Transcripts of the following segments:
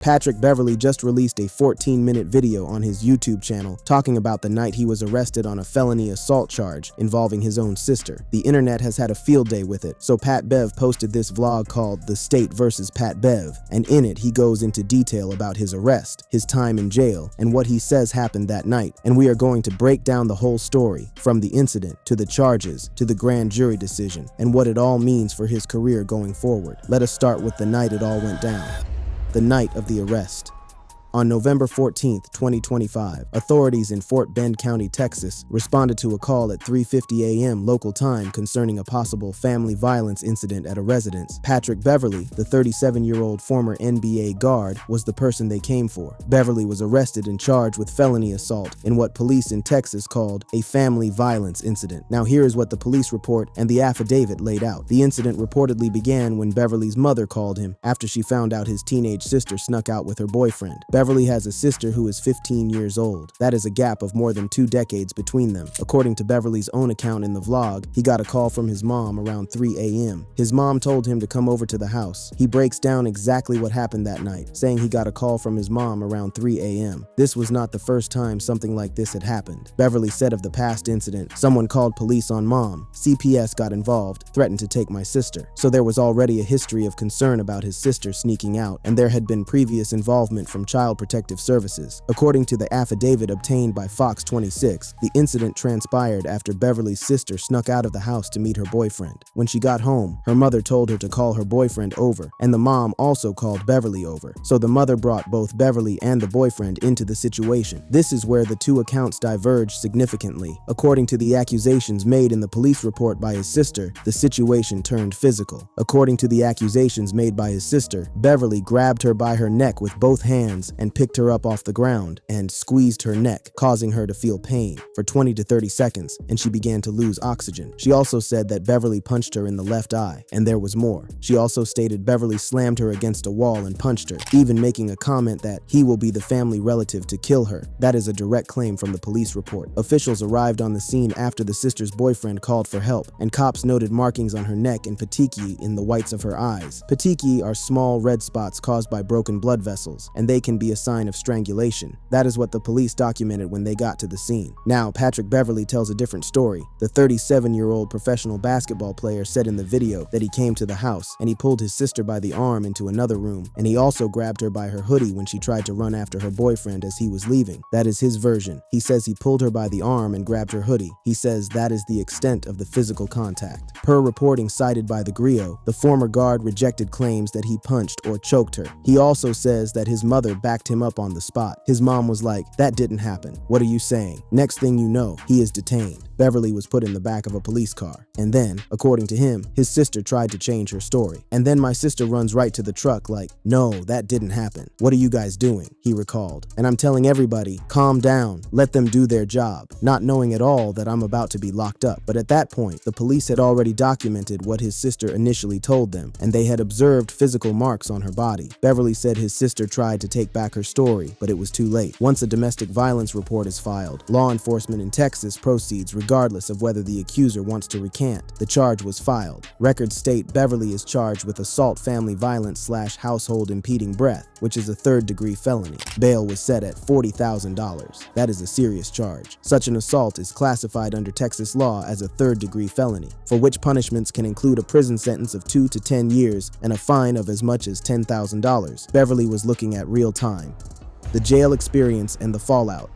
Patrick Beverley just released a 14-minute video on his YouTube channel talking about the night he was arrested on a felony assault charge involving his own sister. The internet has had a field day with it, so Pat Bev posted this vlog called The State vs. Pat Bev, and in it he goes into detail about his arrest, his time in jail, and what he says happened that night. And we are going to break down the whole story, from the incident, to the charges, to the grand jury decision, and what it all means for his career going forward. Let us start with the night it all went down. The night of the arrest. On November 14, 2025, authorities in Fort Bend County, Texas, responded to a call at 3:50 a.m. local time concerning a possible family violence incident at a residence. Patrick Beverley, the 37-year-old former NBA guard, was the person they came for. Beverley was arrested and charged with felony assault in what police in Texas called a family violence incident. Now here is what the police report and the affidavit laid out. The incident reportedly began when Beverley's mother called him after she found out his teenage sister snuck out with her boyfriend. Beverley has a sister who is 15 years old. That is a gap of more than 2 decades between them. According to Beverley's own account in the vlog, he got a call from his mom around 3 a.m. His mom told him to come over to the house. He breaks down exactly what happened that night, saying he got a call from his mom around 3 a.m. This was not the first time something like this had happened. Beverley said of the past incident, "Someone called police on mom. CPS got involved, threatened to take my sister." So there was already a history of concern about his sister sneaking out, and there had been previous involvement from Child Protective Services. According to the affidavit obtained by Fox 26, the incident transpired after Beverley's sister snuck out of the house to meet her boyfriend. When she got home, her mother told her to call her boyfriend over, and the mom also called Beverley over. So the mother brought both Beverley and the boyfriend into the situation. This is where the two accounts diverged significantly. According to the accusations made in the police report by his sister, the situation turned physical. According to the accusations made by his sister, Beverley grabbed her by her neck with both hands and picked her up off the ground and squeezed her neck, causing her to feel pain for 20 to 30 seconds, and she began to lose oxygen. She also said that Beverley punched her in the left eye, and there was more. She also stated Beverley slammed her against a wall and punched her, even making a comment that he will be the family relative to kill her. That is a direct claim from the police report. Officials arrived on the scene after the sister's boyfriend called for help, and cops noted markings on her neck and petechiae in the whites of her eyes. Petechiae are small red spots caused by broken blood vessels, and they can be a sign of strangulation. That is what the police documented when they got to the scene. Now, Patrick Beverley tells a different story. The 37-year-old professional basketball player said in the video that he came to the house and he pulled his sister by the arm into another room, and he also grabbed her by her hoodie when she tried to run after her boyfriend as he was leaving. That is his version. He says he pulled her by the arm and grabbed her hoodie. He says that is the extent of the physical contact. Per reporting cited by the Griot, the former guard rejected claims that he punched or choked her. He also says that his mother backed him up on the spot. His mom was like, "That didn't happen. What are you saying?" Next thing you know, he is detained. Beverley was put in the back of a police car. And then, according to him, his sister tried to change her story. "And then my sister runs right to the truck like, 'No, that didn't happen. What are you guys doing?'" he recalled. "And I'm telling everybody, calm down, let them do their job, not knowing at all that I'm about to be locked up." But at that point, the police had already documented what his sister initially told them, and they had observed physical marks on her body. Beverley said his sister tried to take back her story, but it was too late. Once a domestic violence report is filed, law enforcement in Texas proceeds regardless of whether the accuser wants to recant. The charge was filed. Records state Beverley is charged with assault, family violence / household impeding breath, which is a 3rd-degree felony. Bail was set at $40,000. That is a serious charge. Such an assault is classified under Texas law as a 3rd-degree felony, for which punishments can include a prison sentence of 2 to 10 years and a fine of as much as $10,000. Beverley was looking at real time. The jail experience and the fallout.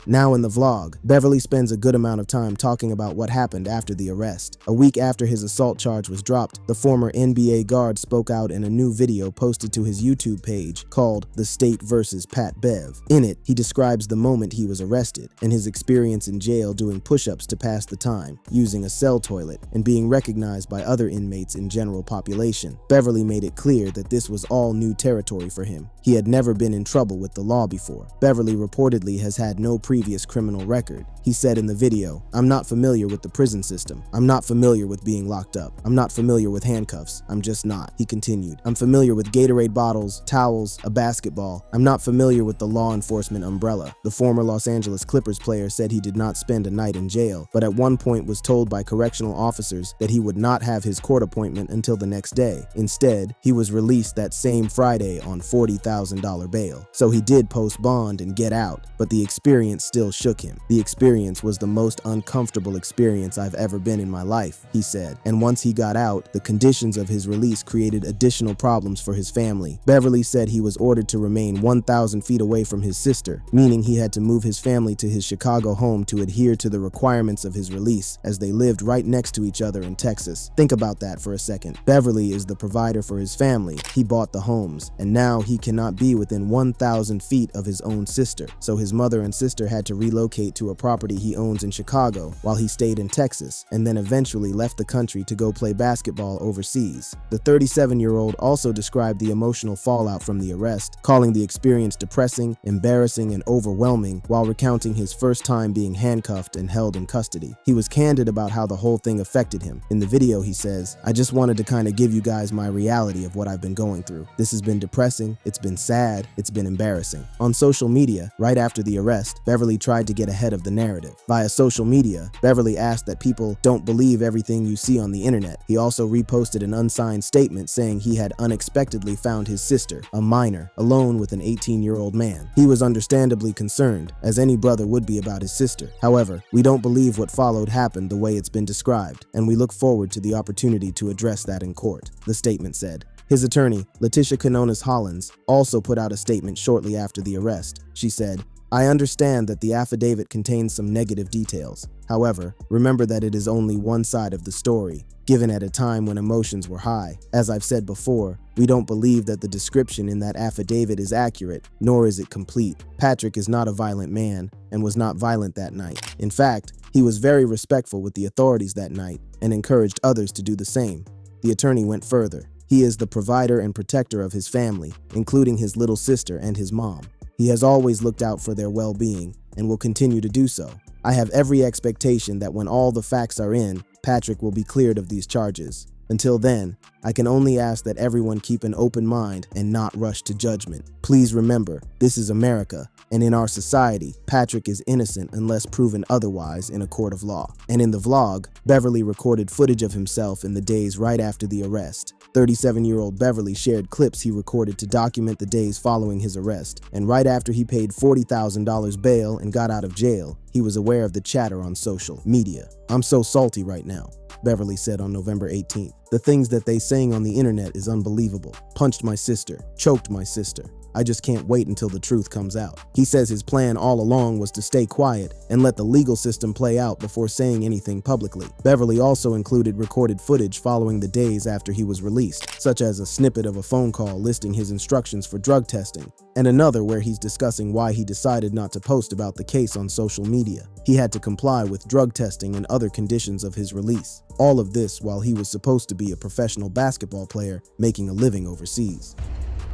Now in the vlog, Beverley spends a good amount of time talking about what happened after the arrest. A week after his assault charge was dropped, the former NBA guard spoke out in a new video posted to his YouTube page called The State vs. Pat Bev. In it, he describes the moment he was arrested and his experience in jail doing push-ups to pass the time, using a cell toilet, and being recognized by other inmates in general population. Beverley made it clear that this was all new territory for him. He had never been in trouble with the law before. Beverley reportedly has had no previous criminal record. He said in the video, "I'm not familiar with the prison system. I'm not familiar with being locked up. I'm not familiar with handcuffs. I'm just not." He continued, "I'm familiar with Gatorade bottles, towels, a basketball. I'm not familiar with the law enforcement umbrella." The former Los Angeles Clippers player said he did not spend a night in jail, but at one point was told by correctional officers that he would not have his court appointment until the next day. Instead, he was released that same Friday on $40,000 bail. So he did post bond and get out, but the experience still shook him. "The experience was the most uncomfortable experience I've ever been in my life," he said. And once he got out, the conditions of his release created additional problems for his family. Beverley said he was ordered to remain 1,000 feet away from his sister, meaning he had to move his family to his Chicago home to adhere to the requirements of his release, as they lived right next to each other in Texas. Think about that for a second. Beverley is the provider for his family. He bought the homes, and now he cannot be within 1,000 feet of his own sister. So his mother and sister had to relocate to a property he owns in Chicago while he stayed in Texas, and then eventually left the country to go play basketball overseas. The 37-year-old also described the emotional fallout from the arrest, calling the experience depressing, embarrassing, and overwhelming, while recounting his first time being handcuffed and held in custody. He was candid about how the whole thing affected him. In the video, he says, "I just wanted to kind of give you guys my reality of what I've been going through. This has been depressing, it's been sad, it's been embarrassing." On social media, right after the arrest, Beverley tried to get ahead of the narrative. Via social media, Beverley asked that people don't believe everything you see on the internet. He also reposted an unsigned statement saying he had unexpectedly found his sister, a minor, alone with an 18-year-old man. He was understandably concerned, as any brother would be about his sister. However, we don't believe what followed happened the way it's been described, and we look forward to the opportunity to address that in court, the statement said. His attorney, Letitia Canonis Hollins, also put out a statement shortly after the arrest. She said, "I understand that the affidavit contains some negative details. However, remember that it is only one side of the story, given at a time when emotions were high. As I've said before, we don't believe that the description in that affidavit is accurate, nor is it complete. Patrick is not a violent man and was not violent that night. In fact, he was very respectful with the authorities that night and encouraged others to do the same." The attorney went further. "He is the provider and protector of his family, including his little sister and his mom. He has always looked out for their well-being and will continue to do so. I have every expectation that when all the facts are in, Patrick will be cleared of these charges. Until then, I can only ask that everyone keep an open mind and not rush to judgment. Please remember, this is America, and in our society, Patrick is innocent unless proven otherwise in a court of law." And in the vlog, Beverley recorded footage of himself in the days right after the arrest. 37-year-old Beverley shared clips he recorded to document the days following his arrest, and right after he paid $40,000 bail and got out of jail, he was aware of the chatter on social media. "I'm so salty right now," Beverley said on November 18th. "The things that they saying on the internet is unbelievable. Punched my sister, choked my sister. I just can't wait until the truth comes out." He says his plan all along was to stay quiet and let the legal system play out before saying anything publicly. Beverley also included recorded footage following the days after he was released, such as a snippet of a phone call listing his instructions for drug testing, and another where he's discussing why he decided not to post about the case on social media. He had to comply with drug testing and other conditions of his release. All of this while he was supposed to be a professional basketball player making a living overseas.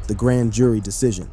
The grand jury decision.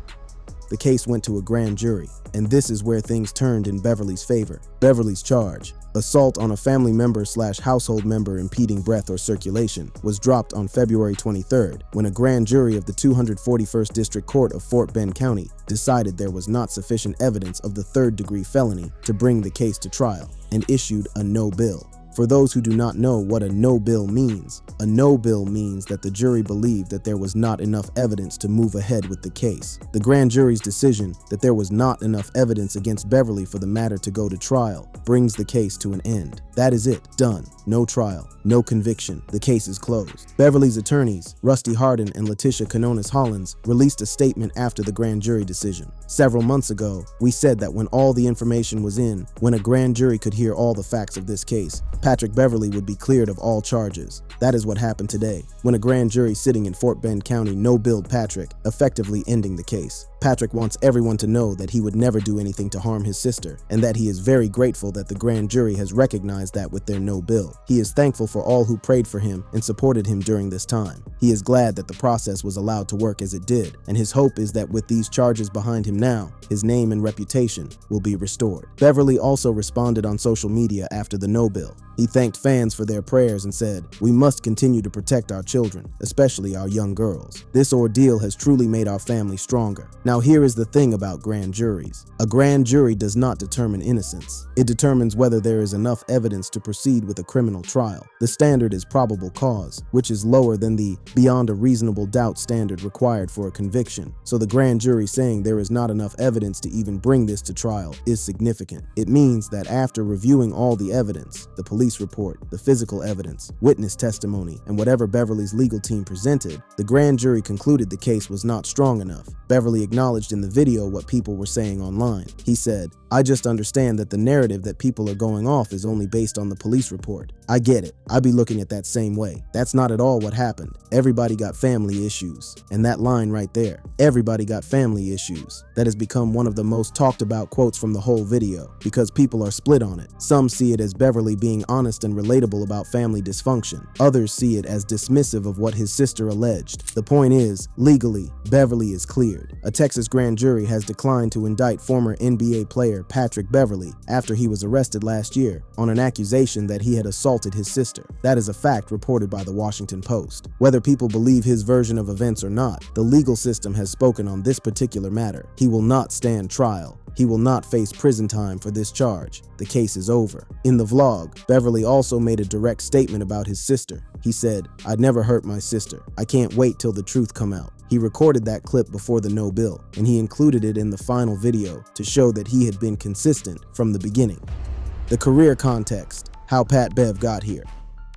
The case went to a grand jury, and this is where things turned in Beverley's favor. Beverley's charge, assault on a family member/household member impeding breath or circulation, was dropped on February 23rd when a grand jury of the 241st District Court of Fort Bend County decided there was not sufficient evidence of the third-degree felony to bring the case to trial and issued a no bill. For those who do not know what a no bill means, a no bill means that the jury believed that there was not enough evidence to move ahead with the case. The grand jury's decision that there was not enough evidence against Beverley for the matter to go to trial brings the case to an end. That is it. Done. No trial. No conviction. The case is closed. Beverley's attorneys, Rusty Hardin and Letitia Canonis Hollins, released a statement after the grand jury decision. "Several months ago, we said that when all the information was in, when a grand jury could hear all the facts of this case, Patrick Beverley would be cleared of all charges. That is what happened today, when a grand jury sitting in Fort Bend County no-billed Patrick, effectively ending the case. Patrick wants everyone to know that he would never do anything to harm his sister, and that he is very grateful that the grand jury has recognized that with their no bill. He is thankful for all who prayed for him and supported him during this time. He is glad that the process was allowed to work as it did, and his hope is that with these charges behind him now, his name and reputation will be restored. Beverley also responded on social media after the no bill. He thanked fans for their prayers and said, "We must continue to protect our children, especially our young girls. This ordeal has truly made our family stronger." Now here is the thing about grand juries. A grand jury does not determine innocence. It determines whether there is enough evidence to proceed with a criminal trial. The standard is probable cause, which is lower than the beyond a reasonable doubt standard required for a conviction. So the grand jury saying there is not enough evidence to even bring this to trial is significant. It means that after reviewing all the evidence, the police report, the physical evidence, witness testimony, and whatever Beverley's legal team presented, the grand jury concluded the case was not strong enough. Beverley acknowledged in the video what people were saying online. He said, "I just understand that the narrative that people are going off is only based on the police report. I get it. I be looking at that same way. That's not at all what happened. Everybody got family issues." And that line right there, "everybody got family issues," that has become one of the most talked about quotes from the whole video, because people are split on it. Some see it as Beverley being honest and relatable about family dysfunction. Others see it as dismissive of what his sister alleged. The point is, legally, Beverley is cleared. A Texas grand jury has declined to indict former NBA player Patrick Beverley after he was arrested last year on an accusation that he had assaulted his sister. That is a fact reported by the Washington Post. Whether people believe his version of events or not, the legal system has spoken on this particular matter. He will not stand trial. He will not face prison time for this charge. The case is over. In the vlog, Beverley also made a direct statement about his sister. He said, "I'd never hurt my sister. I can't wait till the truth come out." He recorded that clip before the no bill, and he included it in the final video to show that he had been consistent from the beginning. The career context, how Pat Bev got here.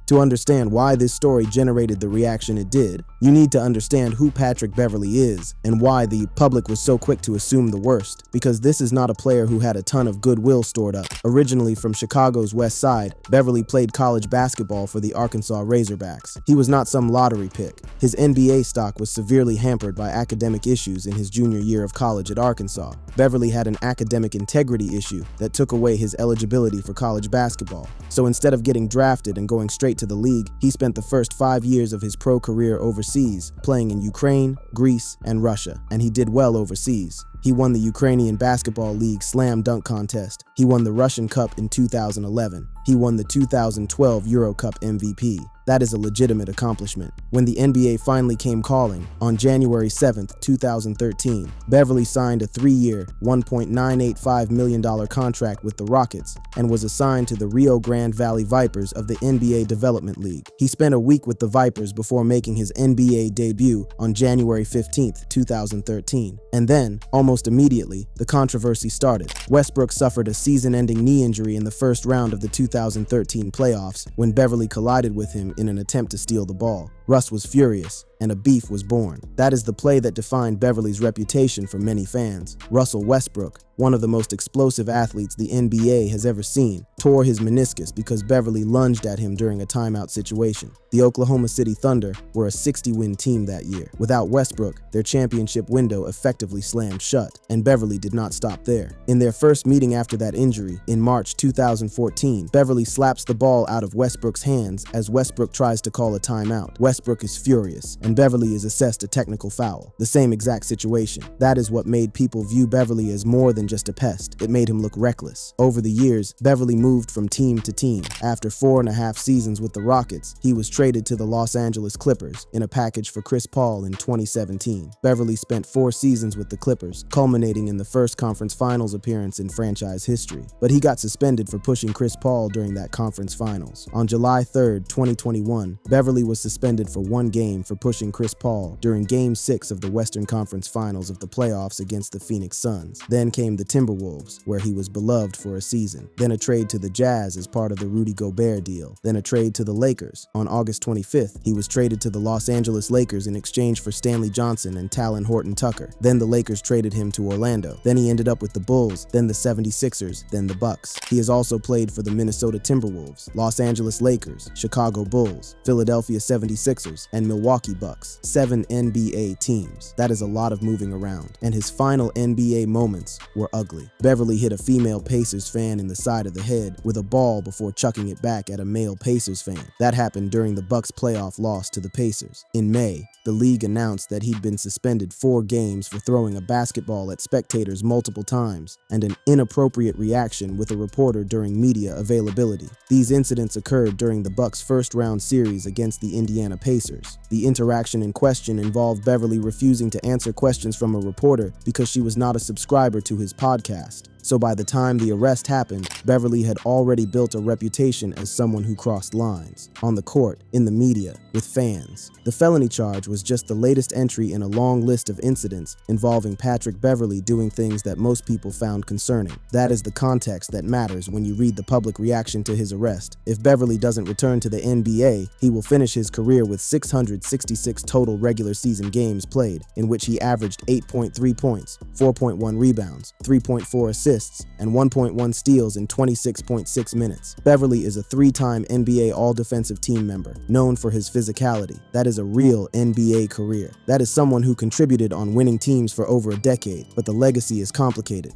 To understand why this story generated the reaction it did, you need to understand who Patrick Beverley is and why the public was so quick to assume the worst, because this is not a player who had a ton of goodwill stored up. Originally from Chicago's West Side, Beverley played college basketball for the Arkansas Razorbacks. He was not some lottery pick. His NBA stock was severely hampered by academic issues in his junior year of college at Arkansas. Beverley had an academic integrity issue that took away his eligibility for college basketball. So instead of getting drafted and going straight to the league, he spent the first 5 years of his pro career overseas, playing in Ukraine, Greece, and Russia, and he did well overseas. He won the Ukrainian Basketball League Slam Dunk Contest. He won the Russian Cup in 2011. He won the 2012 Euro Cup MVP. That is a legitimate accomplishment. When the NBA finally came calling, on January 7th, 2013, Beverley signed a 3-year, $1.985 million contract with the Rockets and was assigned to the Rio Grande Valley Vipers of the NBA Development League. He spent a week with the Vipers before making his NBA debut on January 15th, 2013. And then, almost immediately, the controversy started. Westbrook suffered a season-ending knee injury in the first round of the 2013 playoffs when Beverley collided with him in an attempt to steal the ball. Russ was furious, and a beef was born. That is the play that defined Beverley's reputation for many fans. Russell Westbrook, one of the most explosive athletes the NBA has ever seen, tore his meniscus because Beverley lunged at him during a timeout situation. The Oklahoma City Thunder were a 60-win team that year. Without Westbrook, their championship window effectively slammed shut, and Beverley did not stop there. In their first meeting after that injury, in March 2014, Beverley slaps the ball out of Westbrook's hands as Westbrook tries to call a timeout. Westbrook is furious, and Beverley is assessed a technical foul. The same exact situation. That is what made people view Beverley as more than just a pest. It made him look reckless. Over the years, Beverley moved from team to team. After 4.5 seasons with the Rockets, he was traded to the Los Angeles Clippers in a package for Chris Paul in 2017. Beverley spent 4 seasons with the Clippers, culminating in the first conference finals appearance in franchise history. But he got suspended for pushing Chris Paul during that conference finals. On July 3rd, 2021, Beverley was suspended for 1 game for pushing Chris Paul during Game 6 of the Western Conference Finals of the playoffs against the Phoenix Suns. Then came the Timberwolves, where he was beloved for a season. Then a trade to the Jazz as part of the Rudy Gobert deal. Then a trade to the Lakers. On August 25th, he was traded to the Los Angeles Lakers in exchange for Stanley Johnson and Talon Horton-Tucker. Then the Lakers traded him to Orlando. Then he ended up with the Bulls, then the 76ers, then the Bucks. He has also played for the Minnesota Timberwolves, Los Angeles Lakers, Chicago Bulls, Philadelphia 76ers, 76ers, and Milwaukee Bucks. 7 NBA teams. That is a lot of moving around. And his final NBA moments were ugly. Beverley hit a female Pacers fan in the side of the head with a ball before chucking it back at a male Pacers fan. That happened during the Bucks' playoff loss to the Pacers. In May, the league announced that he'd been suspended 4 games for throwing a basketball at spectators multiple times and an inappropriate reaction with a reporter during media availability. These incidents occurred during the Bucks' first-round series against the Indiana Pacers. The interaction in question involved Beverley refusing to answer questions from a reporter because she was not a subscriber to his podcast. So by the time the arrest happened, Beverley had already built a reputation as someone who crossed lines, on the court, in the media, with fans. The felony charge was just the latest entry in a long list of incidents involving Patrick Beverley doing things that most people found concerning. That is the context that matters when you read the public reaction to his arrest. If Beverley doesn't return to the NBA, he will finish his career with 666 total regular season games played, in which he averaged 8.3 points, 4.1 rebounds, 3.4 assists, and 1.1 steals in 26.6 minutes. Beverley is a 3-time NBA All-Defensive Team member, known for his physicality. That is a real NBA career. That is someone who contributed on winning teams for over a decade, but the legacy is complicated.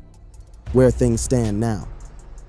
Where things stand now.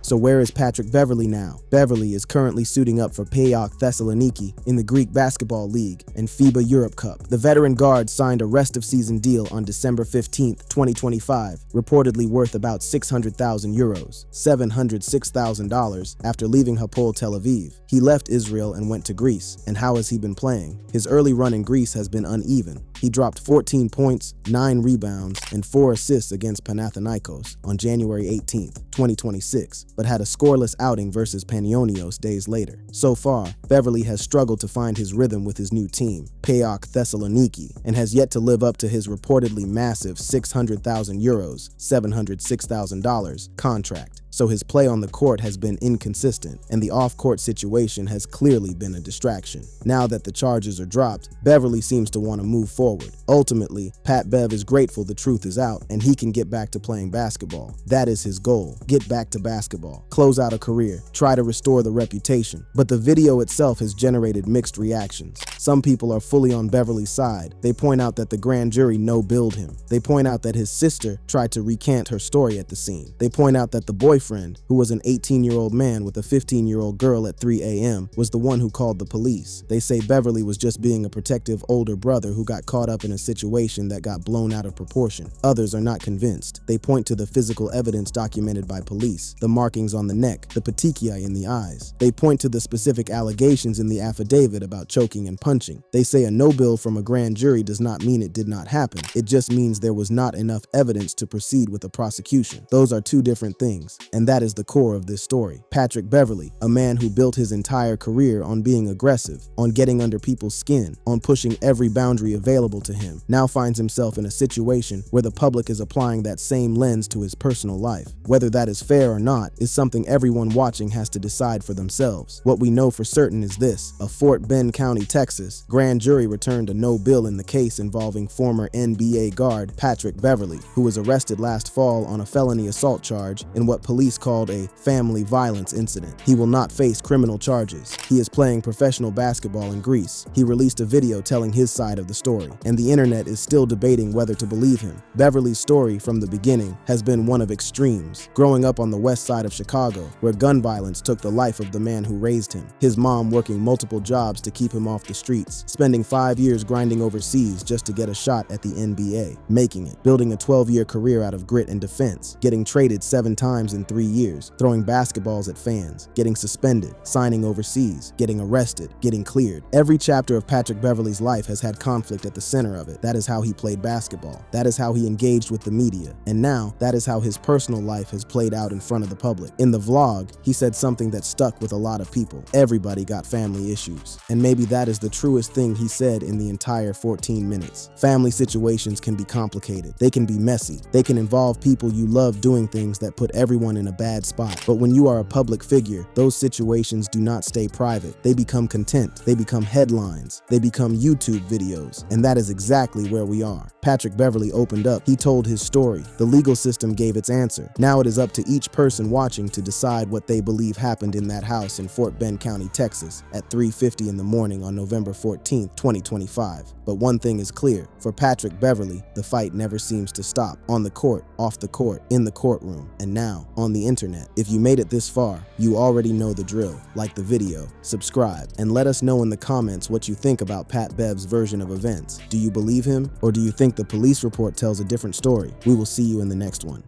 So where is Patrick Beverley now? Beverley is currently suiting up for PAOK Thessaloniki in the Greek Basketball League and FIBA Europe Cup. The veteran guard signed a rest-of-season deal on December 15, 2025, reportedly worth about €600,000, $706,000, after leaving Hapoel Tel Aviv. He left Israel and went to Greece. And how has he been playing? His early run in Greece has been uneven. He dropped 14 points, 9 rebounds, and 4 assists against Panathinaikos on January 18, 2026, but had a scoreless outing versus Panionios days later. So far, Beverley has struggled to find his rhythm with his new team, PAOK Thessaloniki, and has yet to live up to his reportedly massive €600,000, $706,000 contract. So his play on the court has been inconsistent, and the off-court situation has clearly been a distraction. Now that the charges are dropped, Beverley seems to want to move forward. Ultimately, Pat Bev is grateful the truth is out, and he can get back to playing basketball. That is his goal. Get back to basketball. Close out a career. Try to restore the reputation. But the video itself has generated mixed reactions. Some people are fully on Beverley's side. They point out that the grand jury no-billed him. They point out that his sister tried to recant her story at the scene. They point out that the boyfriend, who was an 18-year-old man with a 15-year-old girl at 3 a.m., was the one who called the police. They say Beverley was just being a protective older brother who got caught up in a situation that got blown out of proportion. Others are not convinced. They point to the physical evidence documented by police, the markings on the neck, the petechiae in the eyes. They point to the specific allegations in the affidavit about choking and punching. They say a no-bill from a grand jury does not mean it did not happen. It just means there was not enough evidence to proceed with a prosecution. Those are two different things, and that is the core of this story. Patrick Beverley, a man who built his entire career on being aggressive, on getting under people's skin, on pushing every boundary available to him, now finds himself in a situation where the public is applying that same lens to his personal life. Whether that is fair or not is something everyone watching has to decide for themselves. What we know for certain is this: a Fort Bend County, Texas, grand jury returned a no-bill in the case involving former NBA guard Patrick Beverley, who was arrested last fall on a felony assault charge in what police called a family violence incident. He will not face criminal charges. He is playing professional basketball in Greece. He released a video telling his side of the story, and the internet is still debating whether to believe him. Beverley's story from the beginning has been one of extremes, growing up on the west side of Chicago, where gun violence took the life of the man who raised him, his mom working multiple jobs to keep him off the streets, spending 5 years grinding overseas just to get a shot at the NBA, making it, building a 12-year career out of grit and defense, getting traded 7 times in 3 years, throwing basketballs at fans, getting suspended, signing overseas, getting arrested, getting cleared. Every chapter of Patrick Beverley's life has had conflict at the center of it. That is how he played basketball. That is how he engaged with the media. And now, that is how his personal life has played out in front of the public. In the vlog, he said something that stuck with a lot of people. Everybody got family issues. And maybe that is the truest thing he said in the entire 14 minutes. Family situations can be complicated. They can be messy. They can involve people you love doing things that put everyone in a bad spot. But when you are a public figure, those situations do not stay private. They become content. They become headlines. They become YouTube videos. And that is exactly where we are. Patrick Beverley opened up. He told his story. The legal system gave its answer. Now it is up to each person watching watching to decide what they believe happened in that house in Fort Bend County, Texas, at 3:50 in the morning on November 14, 2025. But one thing is clear. For Patrick Beverley, the fight never seems to stop. On the court, off the court, in the courtroom, and now on the internet. If you made it this far, you already know the drill. Like the video, subscribe, and let us know in the comments what you think about Pat Bev's version of events. Do you believe him, or do you think the police report tells a different story? We will see you in the next one.